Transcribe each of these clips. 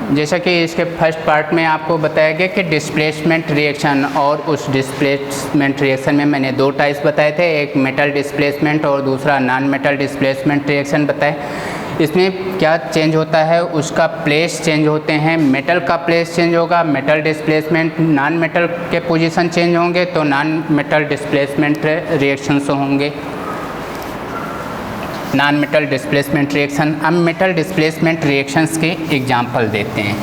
जैसा कि इसके फर्स्ट पार्ट में आपको बताया गया कि डिस्प्लेसमेंट रिएक्शन, और उस डिस्प्लेसमेंट रिएक्शन में मैंने दो टाइप्स बताए थे, एक मेटल डिस्प्लेसमेंट और दूसरा नॉन मेटल डिस्प्लेसमेंट रिएक्शन बताए। इसमें क्या चेंज होता है, उसका प्लेस चेंज होते हैं। मेटल का प्लेस चेंज होगा, मेटल डिस्प्लेसमेंट, नॉन मेटल के पोजीशन चेंज होंगे तो नॉन मेटल डिस्प्लेसमेंट रिएक्शंस होंगे, नॉन मेटल डिस्प्लेसमेंट रिएक्शन। अब मेटल डिस्प्लेसमेंट रिएक्शंस के एग्जांपल देते हैं।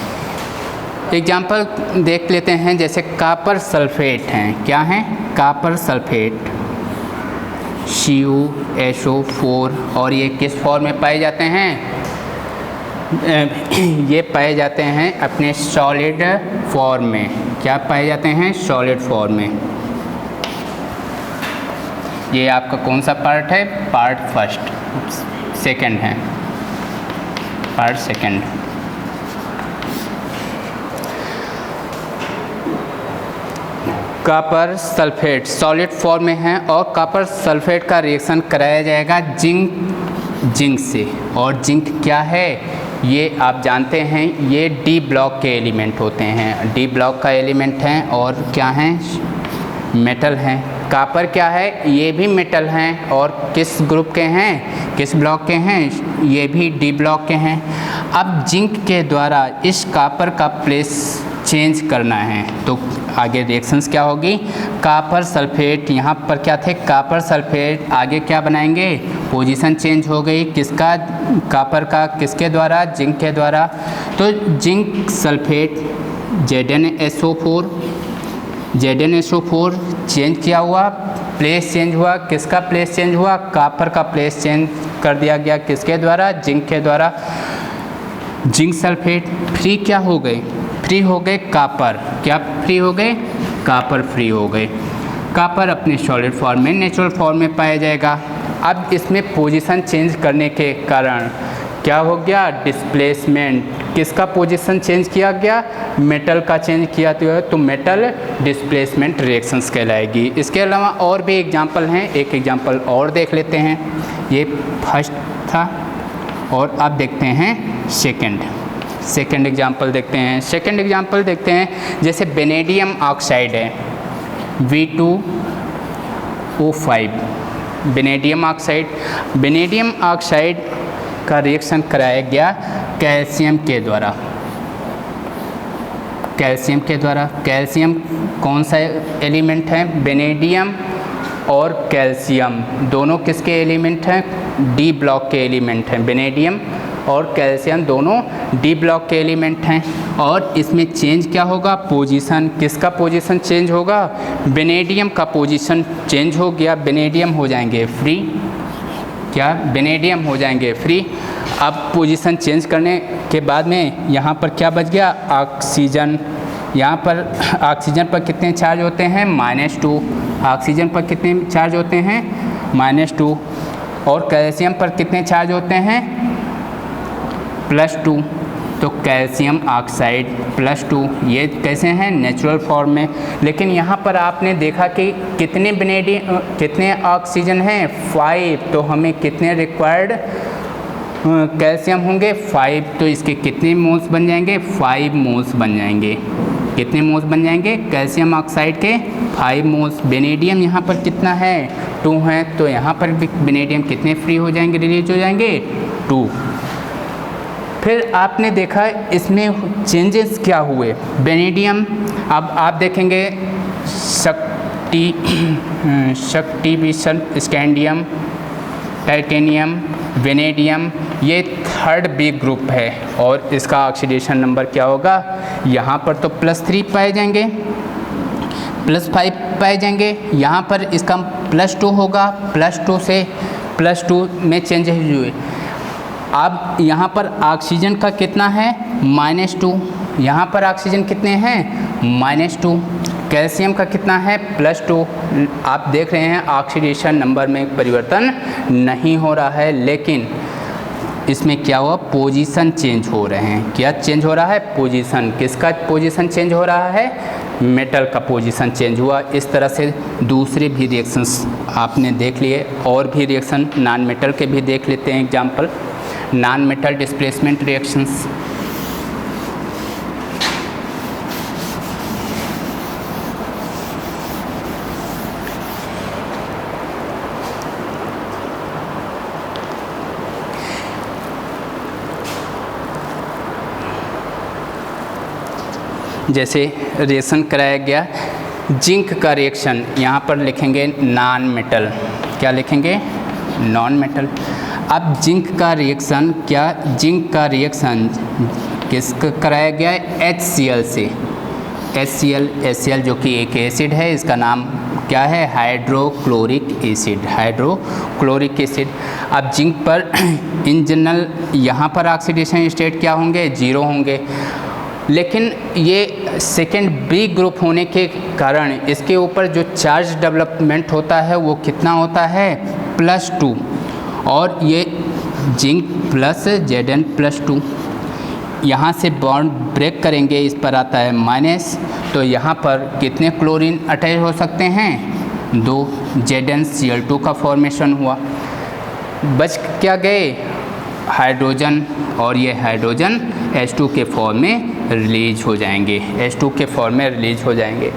एग्जांपल देख लेते हैं, जैसे कॉपर सल्फेट हैं, क्या हैं, कॉपर सल्फेट CuSO4, और ये किस फॉर्म में पाए जाते हैं, ये पाए जाते हैं अपने सॉलिड फॉर्म में। क्या पाए जाते हैं, सॉलिड फॉर्म में। ये आपका कौन सा पार्ट है, पार्ट फर्स्ट, सेकंड है, part second. Copper sulphate solid form में है और कॉपर सल्फेट का रिएक्शन कराया जाएगा जिंक से। और जिंक क्या है, ये आप जानते हैं, ये डी ब्लॉक के एलिमेंट होते हैं, डी ब्लॉक का एलिमेंट हैं और क्या हैं, मेटल हैं। कॉपर क्या है, ये भी मेटल हैं और किस ग्रुप के हैं, किस ब्लॉक के हैं, ये भी डी ब्लॉक के हैं। अब जिंक के द्वारा इस कॉपर का प्लेस चेंज करना है तो आगे रिएक्शंस क्या होगी, कॉपर सल्फेट, यहाँ पर क्या थे, कॉपर सल्फेट, आगे क्या बनाएंगे, पोजीशन चेंज हो गई, किसका, कॉपर का, किसके द्वारा, जिंक के द्वारा। तो जिंक सल्फेट ZnSO4 चेंज किया हुआ, प्लेस चेंज हुआ, किसका प्लेस चेंज हुआ, कॉपर का प्लेस चेंज कर दिया गया, किसके द्वारा, जिंक के द्वारा। जिंक सल्फेट फ्री क्या हो गए, फ्री हो गए कॉपर, क्या फ्री हो गए, कॉपर फ्री हो गए। कॉपर अपने सॉलिड फॉर्म में, नेचुरल फॉर्म में पाया जाएगा। अब इसमें पोजीशन चेंज करने के कारण क्या हो गया, डिस्प्लेसमेंट, किसका पोजीशन चेंज किया गया, मेटल का चेंज किया गया, तो मेटल डिस्प्लेसमेंट रिएक्शंस कहलाएगी। इसके अलावा और भी एग्जांपल हैं, एक एग्जांपल और देख लेते हैं। ये फर्स्ट था और अब देखते हैं सेकंड एग्जांपल देखते हैं। सेकंड एग्जांपल देखते हैं, जैसे बेनेडियम ऑक्साइड है V2O5, बेनेडियम ऑक्साइड का रिएक्शन कराया गया कैल्शियम के द्वारा। कैल्शियम कौन सा एलिमेंट है, बेनेडियम और कैल्शियम दोनों किसके एलिमेंट हैं, डी ब्लॉक के एलिमेंट हैं। बेनेडियम और कैल्शियम दोनों डी ब्लॉक के एलिमेंट हैं। और इसमें चेंज क्या होगा, पोजीशन, किसका पोजीशन चेंज होगा, बेनेडियम का पोजीशन चेंज हो गया, बेनेडियम हो जाएंगे फ्री, क्या, बेनेडियम हो जाएंगे फ्री। अब पोजीशन चेंज करने के बाद में यहाँ पर क्या बच गया, ऑक्सीजन। यहाँ पर ऑक्सीजन पर कितने चार्ज होते हैं, -2, ऑक्सीजन पर कितने चार्ज होते हैं, -2, और कैल्शियम पर कितने चार्ज होते हैं, +2। तो कैल्शियम ऑक्साइड +2, ये कैसे हैं, नेचुरल फॉर्म में। लेकिन यहाँ पर आपने देखा कि कितने ऑक्सीजन हैं, 5, तो हमें कितने रिक्वायर्ड कैल्शियम होंगे, 5, तो इसके कितने मोल्स बन जाएंगे, 5 मोल्स बन जाएंगे। कितने मोल्स बन जाएंगे, कैल्शियम ऑक्साइड के 5 मोल्स। बेनेडियम यहाँ पर कितना है, 2 है, तो यहाँ पर भी बेनेडियम कितने फ्री हो जाएंगे, रिलीज हो जाएंगे, 2। फिर आपने देखा इसमें चेंजेस क्या हुए, बेनेडियम, अब आप देखेंगे शक्टिविशन, स्कैंडियम, टाइटेनियम, वेनेडियम, ये थर्ड बी ग्रुप है और इसका ऑक्सीडेशन नंबर क्या होगा, यहाँ पर तो +3 पाए जाएंगे, +5 पाए जाएंगे, यहाँ पर इसका +2 होगा, +2 से +2 में चेंजेस हुए। अब यहाँ पर ऑक्सीजन का कितना है, -2, यहाँ पर ऑक्सीजन कितने हैं, -2, कैल्शियम का कितना है, +2। आप देख रहे हैं ऑक्सीडेशन नंबर में परिवर्तन नहीं हो रहा है, लेकिन इसमें क्या हुआ, पोजीशन चेंज हो रहे हैं। क्या चेंज हो रहा है, पोजीशन, किसका पोजीशन चेंज हो रहा है, मेटल का पोजीशन चेंज हुआ। इस तरह से दूसरे भी रिएक्शंस आपने देख लिए, और भी रिएक्शन नॉन मेटल के भी देख लेते हैं example. Non metal displacement reactions, जैसे रिएक्शन कराया गया जिंक का रिएक्शन, यहाँ पर लिखेंगे नॉन मेटल, क्या लिखेंगे, नॉन मेटल। अब जिंक का रिएक्शन, क्या जिंक का रिएक्शन किसका कराया गया है, HCl से, HCl जो कि एक एसिड है, इसका नाम क्या है, हाइड्रोक्लोरिक एसिड, हाइड्रोक्लोरिक एसिड। अब जिंक पर इन जनरल यहाँ पर ऑक्सीडेशन स्टेट क्या होंगे, 0 होंगे, लेकिन ये सेकेंड बी ग्रुप होने के कारण इसके ऊपर जो चार्ज डेवलपमेंट होता है वो कितना होता है, +2, और ये जिंक प्लस Zn+2, यहाँ से बॉन्ड ब्रेक करेंगे, इस पर आता है माइनस, तो यहाँ पर कितने क्लोरीन अटैच हो सकते हैं, 2, ZnCl2 का फॉर्मेशन हुआ, बच क्या गए हाइड्रोजन, और ये हाइड्रोजन H2 के फॉर्म में रिलीज हो जाएंगे, H2 के फॉर्म में रिलीज हो जाएंगे।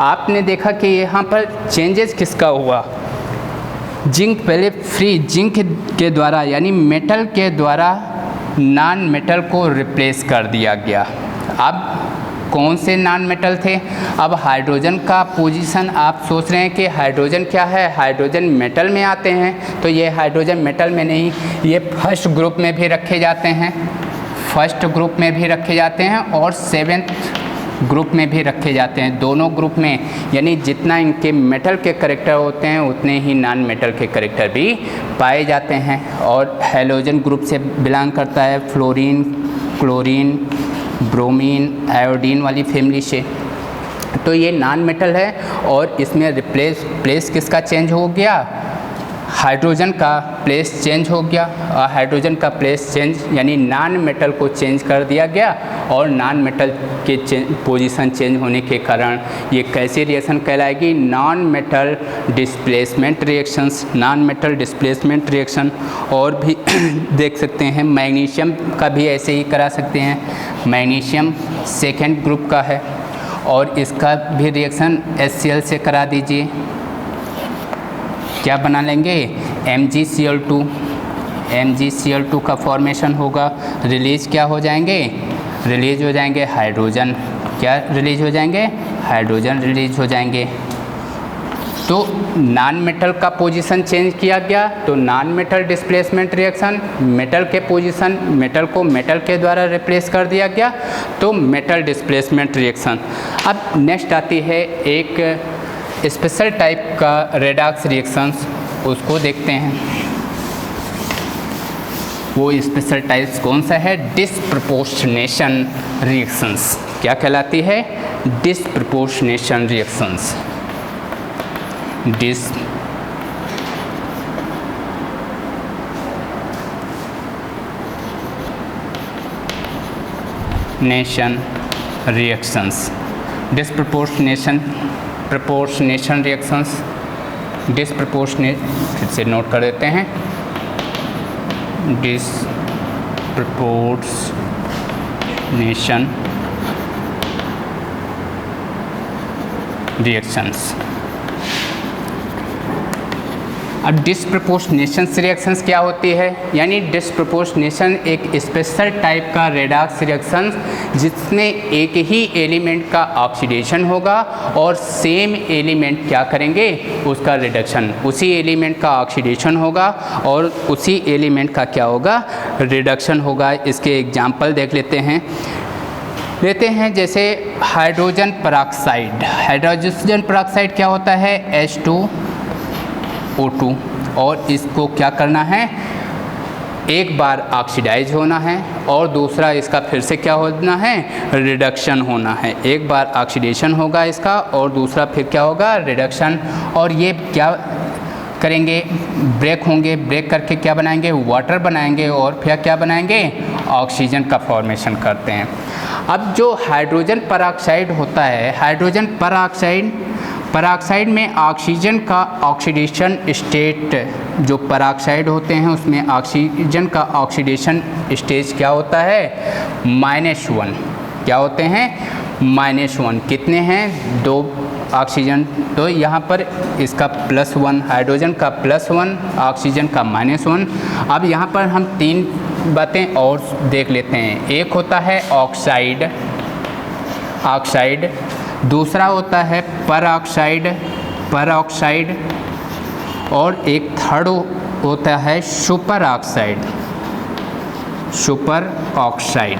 आपने देखा कि यहाँ पर चेंजेस किसका हुआ, जिंक पहले फ्री जिंक के द्वारा यानी मेटल के द्वारा नॉन मेटल को रिप्लेस कर दिया गया। अब कौन से नॉन मेटल थे, अब हाइड्रोजन का पोजीशन आप सोच रहे हैं कि हाइड्रोजन क्या है, हाइड्रोजन मेटल में आते हैं, तो ये हाइड्रोजन मेटल में नहीं, ये फर्स्ट ग्रुप में भी रखे जाते हैं, फर्स्ट ग्रुप में भी रखे जाते हैं और 7th ग्रुप में भी रखे जाते हैं, दोनों ग्रुप में, यानी जितना इनके मेटल के करेक्टर होते हैं उतने ही नॉन मेटल के करेक्टर भी पाए जाते हैं। और हैलोजन ग्रुप से बिलोंग करता है, फ्लोरीन, क्लोरीन, ब्रोमीन, आयोडीन वाली फैमिली से, तो ये नॉन मेटल है। और इसमें प्लेस किसका चेंज हो गया, हाइड्रोजन का प्लेस चेंज हो गया, हाइड्रोजन का प्लेस चेंज यानी नॉन मेटल को चेंज कर दिया गया, और नॉन मेटल के पोजीशन चेंज होने के कारण ये कैसी रिएक्शन कहलाएगी, non metal displacement reactions, non metal displacement reaction. और भी देख सकते हैं मैग्नीशियम का भी ऐसे ही करा सकते हैं, मैग्नीशियम 2nd ग्रुप का है और इसका भी रिएक्शन HCl से करा दीजिए, क्या बना लेंगे, MgCl2 का फॉर्मेशन होगा, रिलीज क्या हो जाएंगे, रिलीज हो जाएंगे हाइड्रोजन, क्या रिलीज हो जाएंगे, हाइड्रोजन रिलीज हो जाएंगे। तो नॉन मेटल का पोजीशन चेंज किया गया, तो non metal displacement reaction, metal के पोजीशन, मेटल को मेटल के द्वारा रिप्लेस कर दिया गया, तो मेटल डिस्प्लेसमेंट रिएक्शन। अब नेक्स्ट आती है एक स्पेशल टाइप का रेडॉक्स रिएक्शंस, उसको देखते हैं। वो स्पेशल टाइप्स कौन सा है, डिसप्रपोर्शनेशन रिएक्शंस, क्या कहलाती है, disproportionation reactions, disproportionation reactions, proportionation reactions, disproportionate, फिर से नोट कर देते हैं, डिसप्रपोर्शनेशन रिएक्शंस। अब डिसप्रपोर्शनेशन रिएक्शंस क्या होती है, यानी डिसप्रपोर्शनेशन एक स्पेशल टाइप का रेडॉक्स रिएक्शन जिसमें एक ही एलिमेंट का ऑक्सीडेशन होगा और सेम एलिमेंट क्या करेंगे, उसका रिडक्शन, उसी एलिमेंट का ऑक्सीडेशन होगा और उसी एलिमेंट का क्या होगा, रिडक्शन होगा। इसके एग्जाम्पल देख लेते हैं जैसे हाइड्रोजन पेरोक्साइड। हाइड्रोजन पेरोक्साइड क्या होता है, H2O2, और इसको क्या करना है, एक बार ऑक्सीडाइज होना है और दूसरा इसका फिर से क्या होना है, रिडक्शन होना है। एक बार ऑक्सीडेशन होगा इसका और दूसरा फिर क्या होगा, रिडक्शन। और ये क्या करेंगे, ब्रेक होंगे, ब्रेक करके क्या बनाएंगे, वाटर बनाएंगे और फिर क्या बनाएंगे, ऑक्सीजन का फॉर्मेशन करते हैं। अब जो हाइड्रोजन पेरोक्साइड होता है, हाइड्रोजन पेरोक्साइड में ऑक्सीजन का ऑक्सीडेशन स्टेट, जो पेरोक्साइड होते हैं उसमें ऑक्सीजन का ऑक्सीडेशन स्टेज क्या होता है, -1। क्या होते हैं, -1। कितने हैं, 2 ऑक्सीजन, तो यहाँ पर इसका +1, हाइड्रोजन का +1, ऑक्सीजन का -1। अब यहाँ पर हम 3 बातें और देख लेते हैं। एक होता है ऑक्साइड, ऑक्साइड, दूसरा होता है पर ऑक्साइड, और एक थर्ड होता है सुपर ऑक्साइड।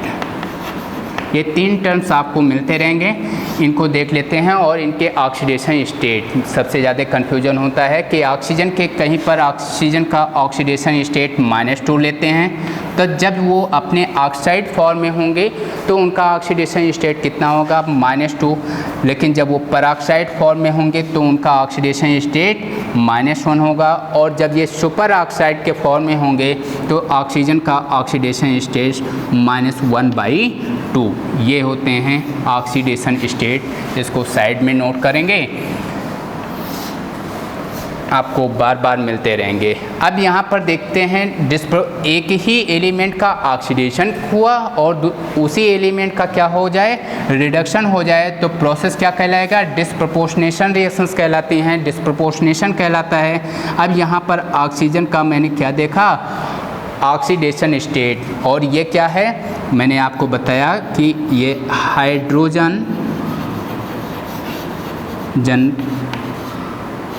ये 3 टर्म्स आपको मिलते रहेंगे, इनको देख लेते हैं। और इनके ऑक्सीडेशन स्टेट सबसे ज़्यादा कन्फ्यूजन होता है कि ऑक्सीजन के कहीं पर ऑक्सीजन का ऑक्सीडेशन स्टेट -2 लेते हैं, तो जब वो अपने ऑक्साइड फॉर्म में होंगे तो उनका ऑक्सीडेशन स्टेट कितना होगा, -2। लेकिन जब वो परऑक्साइड फॉर्म में होंगे तो उनका ऑक्सीडेशन स्टेट -1 होगा। और जब ये सुपर ऑक्साइड के फॉर्म में होंगे तो ऑक्सीजन का ऑक्सीडेशन स्टेट -1/2। ये होते हैं ऑक्सीडेशन स्टेट, इसको साइड में नोट करेंगे, आपको बार बार मिलते रहेंगे। अब यहाँ पर देखते हैं एक ही एलिमेंट का ऑक्सीडेशन हुआ और उसी एलिमेंट का क्या हो जाए, रिडक्शन हो जाए, तो प्रोसेस क्या कहलाएगा, डिस्प्रपोर्शनेशन रिएक्शंस कहलाती हैं, डिस्प्रपोर्शनेशन कहलाता है। अब यहाँ पर ऑक्सीजन का मैंने क्या देखा, ऑक्सीडेशन स्टेट, और ये क्या है, मैंने आपको बताया कि ये हाइड्रोजन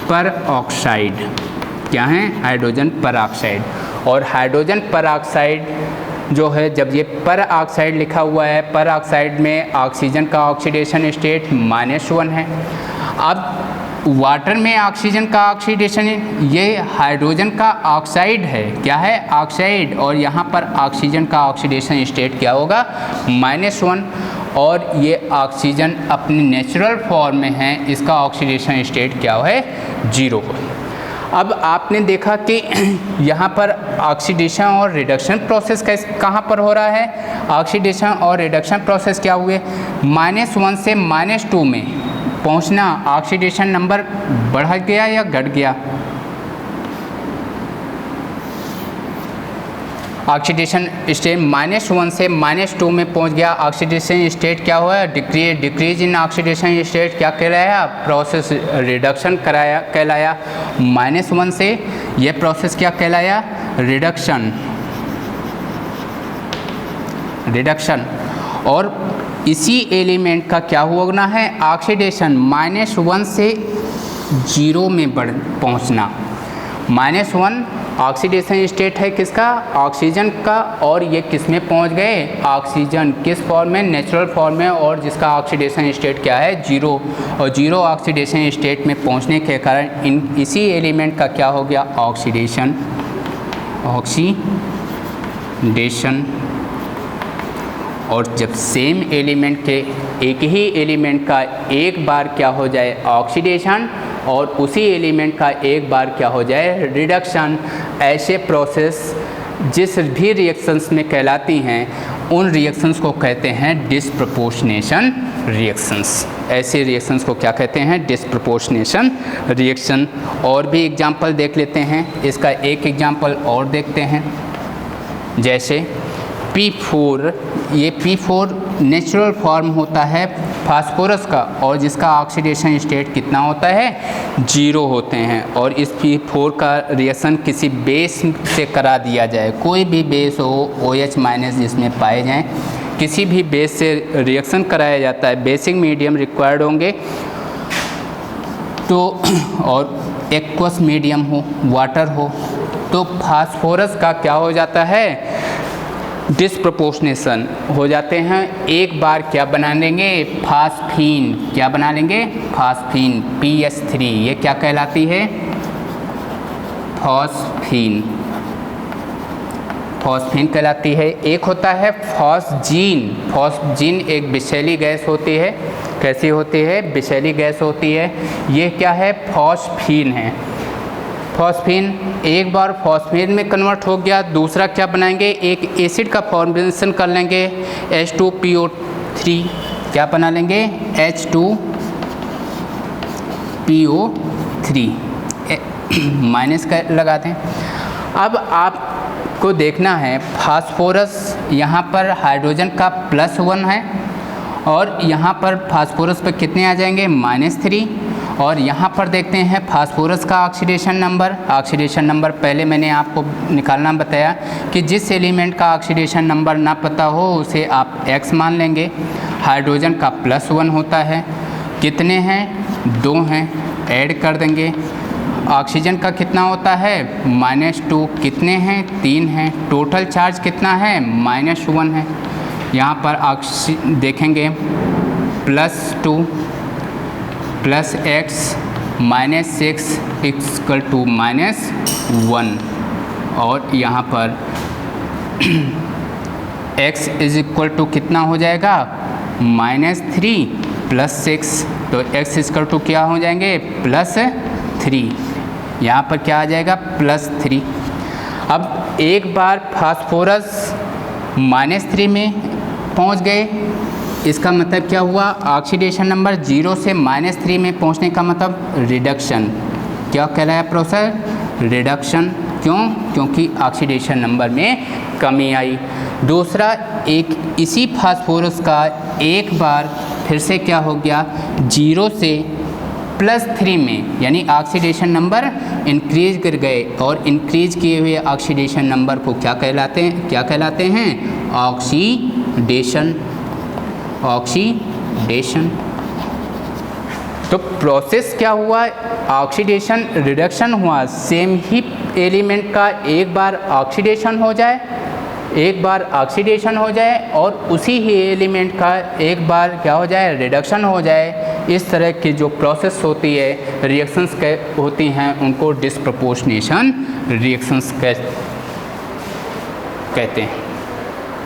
पर ऑक्साइड क्या है, हाइड्रोजन पर ऑक्साइड। और हाइड्रोजन पर ऑक्साइड जो है, जब ये पर ऑक्साइड लिखा हुआ है, पर ऑक्साइड में ऑक्सीजन का ऑक्सीडेशन स्टेट -1 है। अब वाटर में ऑक्सीजन का ऑक्सीडेशन, ये हाइड्रोजन का ऑक्साइड है, क्या है, ऑक्साइड, और यहाँ पर ऑक्सीजन का ऑक्सीडेशन स्टेट क्या होगा, -1। और ये ऑक्सीजन अपनी नेचुरल फॉर्म में है, इसका ऑक्सीडेशन स्टेट क्या है, 0। अब आपने देखा कि यहाँ पर ऑक्सीडेशन और रिडक्शन प्रोसेस कहाँ पर हो रहा है, ऑक्सीडेशन और रिडक्शन प्रोसेस क्या हुए, -1 से -2 में पहुँचना, ऑक्सीडेशन नंबर बढ़ गया या घट गया, ऑक्सीडेशन स्टेट -1 से -2 में पहुंच गया, ऑक्सीडेशन स्टेट क्या हुआ, डिक्रीज इन ऑक्सीडेशन स्टेट क्या कहलाया, प्रोसेस रिडक्शन कहलाया। -1 से ये प्रोसेस क्या कहलाया, रिडक्शन। और इसी एलिमेंट का क्या होना है, ऑक्सीडेशन, -1 से 0 में पहुंचना। -1 ऑक्सीडेशन स्टेट है किसका, ऑक्सीजन का, और ये किस में पहुंच गए, ऑक्सीजन किस फॉर्म में, नेचुरल फॉर्म में, और जिसका ऑक्सीडेशन स्टेट क्या है, 0। और 0 ऑक्सीडेशन स्टेट में पहुंचने के कारण इसी एलिमेंट का क्या हो गया, ऑक्सीडेशन। और जब सेम एलिमेंट के एक ही एलिमेंट का एक बार क्या हो जाए, ऑक्सीडेशन, और उसी एलिमेंट का एक बार क्या हो जाए, रिडक्शन, ऐसे प्रोसेस जिस भी रिएक्शंस में कहलाती हैं, उन रिएक्शंस को कहते हैं डिस्प्रपोर्शनेशन रिएक्शंस। ऐसे रिएक्शंस को क्या कहते हैं, डिस्प्रपोर्शनेशन रिएक्शन। और भी एग्जांपल देख लेते हैं, इसका एक एग्जांपल और देखते हैं, जैसे P4, ये P4 नेचुरल फॉर्म होता है फास्फोरस का, और जिसका ऑक्सीडेशन स्टेट कितना होता है, 0 होते हैं। और इस P4 का रिएक्शन किसी बेस से करा दिया जाए, कोई भी बेस हो OH- जिसमें पाए जाएं, किसी भी बेस से रिएक्शन कराया जाता है, बेसिक मीडियम रिक्वायर्ड होंगे तो, और एक्वस मीडियम हो, वाटर हो, तो फास्फोरस का क्या हो जाता है, डिस्प्रपोर्शनेशन हो जाते हैं। एक बार क्या बना लेंगे, फास्फीन, क्या बना लेंगे, फास्फीन, PS3, ये क्या कहलाती है, फॉस्फीन कहलाती है। एक होता है फॉस्जीन एक विषैली गैस होती है, कैसी होती है, विषैली गैस होती है, ये क्या है, फॉस्फीन है। फॉस्फीन एक बार फॉस्फीन में कन्वर्ट हो गया, दूसरा क्या बनाएंगे, एक एसिड का फॉर्मेशन कर लेंगे, H2PO3, क्या बना लेंगे, H2PO3 माइनस का लगा दें। अब आपको देखना है फास्फोरस, यहाँ पर हाइड्रोजन का +1 है, और यहाँ पर फास्फोरस पर कितने आ जाएंगे, -3, और यहाँ पर देखते हैं फास्फोरस का ऑक्सीडेशन नंबर। ऑक्सीडेशन नंबर पहले मैंने आपको निकालना बताया कि जिस एलिमेंट का ऑक्सीडेशन नंबर ना पता हो उसे आप x मान लेंगे। हाइड्रोजन का +1 होता है, कितने हैं, 2 हैं, ऐड कर देंगे। ऑक्सीजन का कितना होता है, -2, कितने हैं, 3 हैं। टोटल चार्ज कितना है, -1 है। यहाँ पर देखेंगे +2 + x -6 = -1 और यहाँ पर x = कितना हो जाएगा, -3 + 6, तो x = क्या हो जाएंगे, +3। यहाँ पर क्या आ जाएगा, +3। अब एक बार फास्फोरस -3 में पहुँच गए, इसका मतलब क्या हुआ, ऑक्सीडेशन नंबर 0 से -3 में पहुँचने का मतलब रिडक्शन। क्या कहलाया प्रोसेस, रिडक्शन। क्यों, क्योंकि ऑक्सीडेशन नंबर में कमी आई। दूसरा, एक इसी फास्फोरस का एक बार फिर से क्या हो गया, 0 से +3 में, यानी ऑक्सीडेशन नंबर इंक्रीज कर गए और इंक्रीज किए हुए ऑक्सीडेशन नंबर को क्या कहलाते हैं, ऑक्सीडेशन। तो प्रोसेस क्या हुआ, ऑक्सीडेशन रिडक्शन हुआ। सेम ही एलिमेंट का एक बार ऑक्सीडेशन हो जाए और उसी ही एलिमेंट का एक बार क्या हो जाए, रिडक्शन हो जाए। इस तरह की जो प्रोसेस होती है, रिएक्शंस होती हैं, उनको डिस्प्रपोर्शनेशन रिएक्शंस कहते हैं।